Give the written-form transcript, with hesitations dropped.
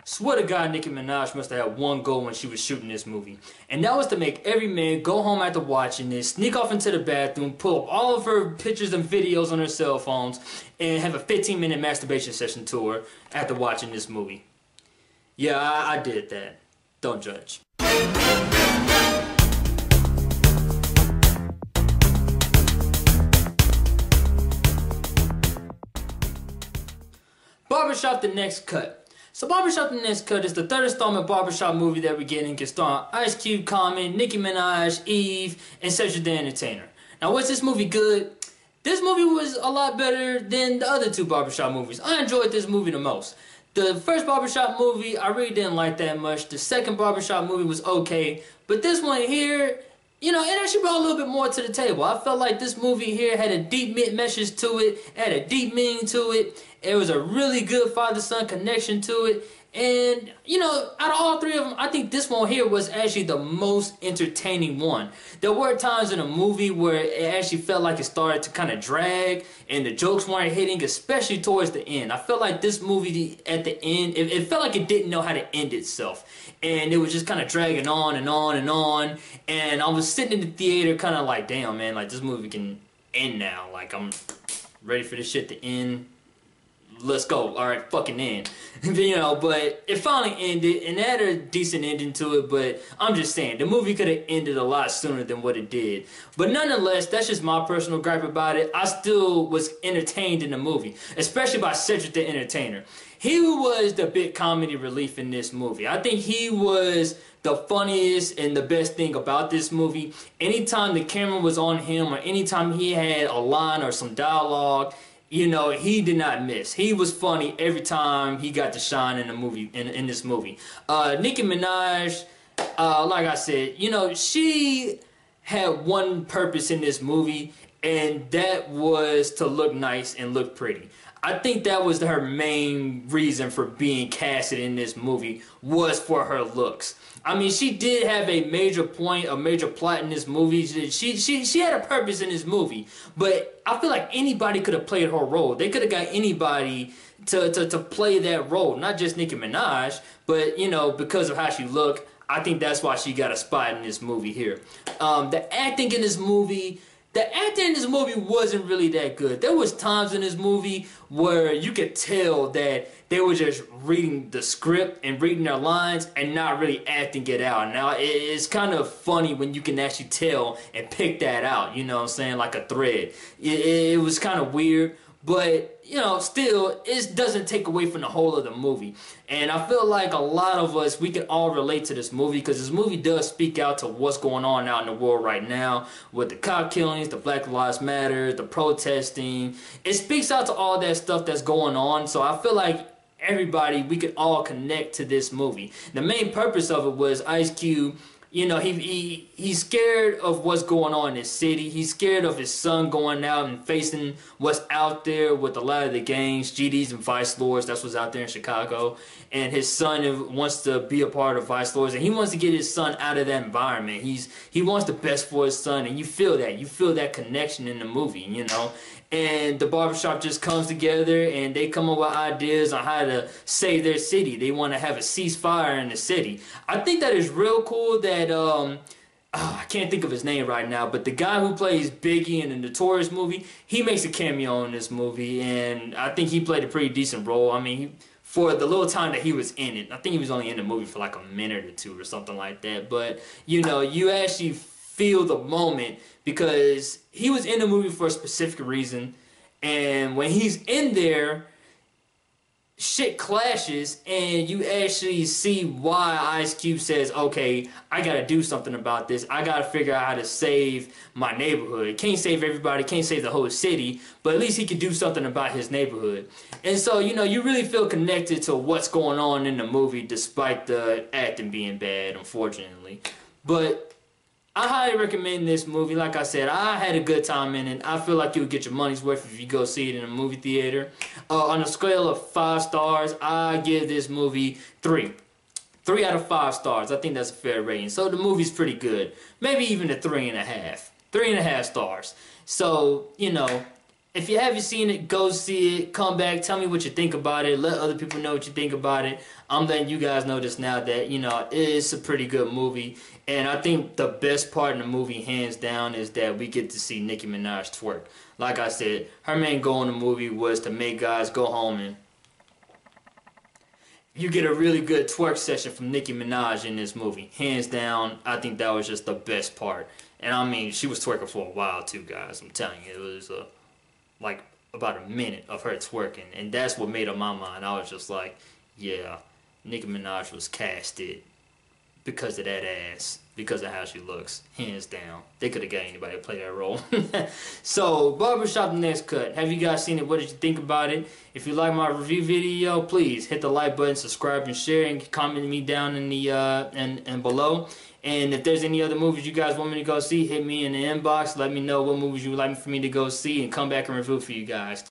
Swear to God, Nicki Minaj must have had one goal when she was shooting this movie. And that was to make every man go home after watching this, sneak off into the bathroom, pull up all of her pictures and videos on her cell phones, and have a 15-minute masturbation session to her after watching this movie. Yeah, I did that. Don't judge. Barbershop The Next Cut. So Barbershop The Next Cut is the third installment barbershop movie that we're getting. It stars Ice Cube, Common, Nicki Minaj, Eve, and Cedric the Entertainer. Now, was this movie good? This movie was a lot better than the other two barbershop movies. I enjoyed this movie the most. The first barbershop movie, I really didn't like that much. The second barbershop movie was okay. But this one here, you know, it actually brought a little bit more to the table. I felt like this movie here had a deep message to it, had a deep meaning to it. It was a really good father-son connection to it. And, you know, out of all three of them, I think this one here was actually the most entertaining one. There were times in a movie where it actually felt like it started to kind of drag and the jokes weren't hitting, especially towards the end. I felt like this movie at the end, it felt like it didn't know how to end itself. And it was just kind of dragging on and on and on. And I was sitting in the theater kind of like, damn, man, like this movie can end now. Like, I'm ready for this shit to end. Let's go. Alright, fucking end. You know, but it finally ended, and it had a decent ending to it, but I'm just saying, the movie could have ended a lot sooner than what it did. But nonetheless, that's just my personal gripe about it. I still was entertained in the movie, especially by Cedric the Entertainer. He was the big comedy relief in this movie. I think he was the funniest and the best thing about this movie. Anytime the camera was on him, or anytime he had a line or some dialogue, you know, he did not miss. He was funny every time he got to shine in the movie, in this movie. Nicki Minaj, like I said, you know, she had one purpose in this movie, and that was to look nice and look pretty. I think that was her main reason for being casted in this movie, was for her looks. I mean, she did have a major point, a major plot in this movie. She had a purpose in this movie, but I feel like anybody could have played her role. They could have got anybody to play that role, not just Nicki Minaj, but, you know, because of how she looked, I think that's why she got a spot in this movie here. The acting in this movie... The acting in this movie wasn't really that good. There was times in this movie where you could tell that they were just reading the script and reading their lines and not really acting it out. Now, it's kind of funny when you can actually tell and pick that out, you know what I'm saying, like a thread. It was kind of weird, but, you know, still, it doesn't take away from the whole of the movie. And I feel like a lot of us, we can all relate to this movie, because this movie does speak out to what's going on out in the world right now with the cop killings, the Black Lives Matter, the protesting. It speaks out to all that stuff that's going on, so I feel like everybody, we could all connect to this movie. The main purpose of it was Ice Cube. You know, he's scared of what's going on in his city. He's scared of his son going out and facing what's out there with a lot of the gangs, GDs and Vice Lords. That's what's out there in Chicago. And his son wants to be a part of Vice Lords, and he wants to get his son out of that environment. He wants the best for his son, and you feel that. You feel that connection in the movie, you know. And the barbershop just comes together, and they come up with ideas on how to save their city. They want to have a ceasefire in the city. I think that is real cool that, I can't think of his name right now, but the guy who plays Biggie in the Notorious movie, he makes a cameo in this movie, and I think he played a pretty decent role. I mean, for the little time that he was in it, I think he was only in the movie for like a minute or two or something like that, but, you know, you actually feel the moment, because he was in the movie for a specific reason, and when he's in there, shit clashes, and you actually see why Ice Cube says, okay, I gotta do something about this. I gotta figure out how to save my neighborhood. Can't save everybody, can't save the whole city, but at least he can do something about his neighborhood. And so, you know, you really feel connected to what's going on in the movie, despite the acting being bad, unfortunately. But I highly recommend this movie. Like I said, I had a good time in it. I feel like you would get your money's worth if you go see it in a movie theater. On a scale of 5 stars, I give this movie 3. 3 out of 5 stars. I think that's a fair rating. So the movie's pretty good. Maybe even a 3.5. 3.5 stars. So, you know, If you haven't seen it, go see it. Come back, tell me what you think about it. Let other people know what you think about it. I'm letting you guys know this now that, you know, it's a pretty good movie. And I think the best part in the movie, hands down, is that we get to see Nicki Minaj twerk. Like I said, her main goal in the movie was to make guys go home and you get a really good twerk session from Nicki Minaj in this movie. Hands down, I think that was just the best part. And I mean, she was twerking for a while too, guys. I'm telling you, it was like about a minute of her twerking. And that's what made up my mind. I was just like, yeah, Nicki Minaj was casted because of that ass, because of how she looks, hands down. They could have got anybody to play that role. So, Barbershop The Next Cut. Have you guys seen it? What did you think about it? If you like my review video, please hit the like button, subscribe, and share, and comment me down in the and below. And if there's any other movies you guys want me to go see, hit me in the inbox. Let me know what movies you would like for me to go see, and come back and review for you guys.